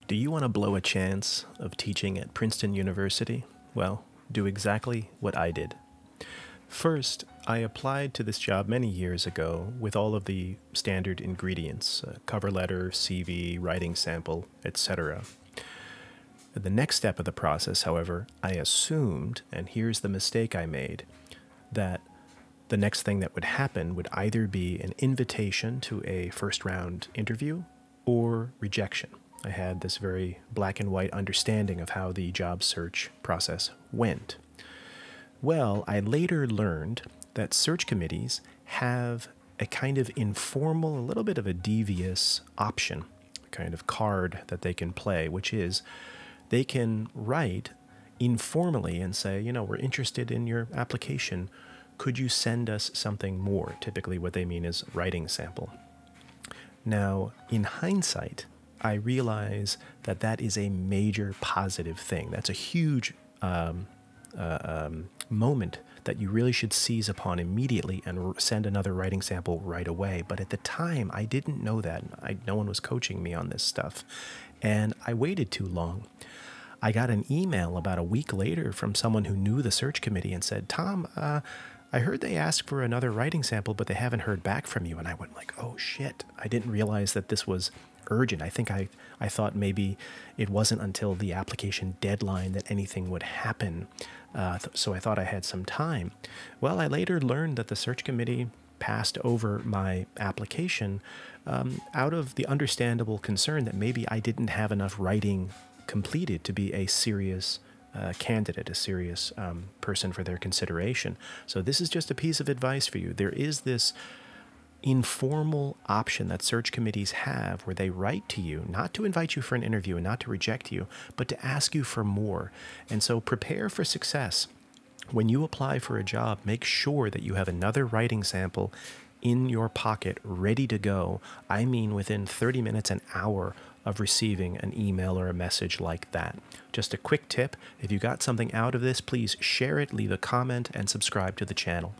Do you want to blow a chance of teaching at Princeton University? Well, do exactly what I did. First, I applied to this job many years ago with all of the standard ingredients, cover letter, CV, writing sample, etc. The next step of the process, however, I assumed, and here's the mistake I made, that the next thing that would happen would either be an invitation to a first round interview or rejection. I had this very black and white understanding of how the job search process went. Well, I later learned that search committees have a kind of informal, a little bit of a devious option, a kind of card that they can play, which is they can write informally and say, we're interested in your application. Could you send us something more? Typically what they mean is writing sample. Now, in hindsight, I realize that that is a major positive thing. That's a huge moment that you really should seize upon immediately and send another writing sample right away. But at the time, I didn't know that. No one was coaching me on this stuff. And I waited too long. I got an email about a week later from someone who knew the search committee and said, Tom, I heard they asked for another writing sample, but they haven't heard back from you. And I went like, oh shit, I didn't realize that this was urgent. I think I thought maybe it wasn't until the application deadline that anything would happen. So I thought I had some time. Well, I later learned that the search committee passed over my application out of the understandable concern that maybe I didn't have enough writing completed to be a serious candidate, a serious person for their consideration. So this is just a piece of advice for you. There is this informal option that search committees have where they write to you, not to invite you for an interview and not to reject you, but to ask you for more. And so prepare for success. When you apply for a job, make sure that you have another writing sample in your pocket ready to go. I mean within 30 minutes, an hour of receiving an email or a message like that. Just a quick tip, if you got something out of this, please share it, leave a comment, and subscribe to the channel.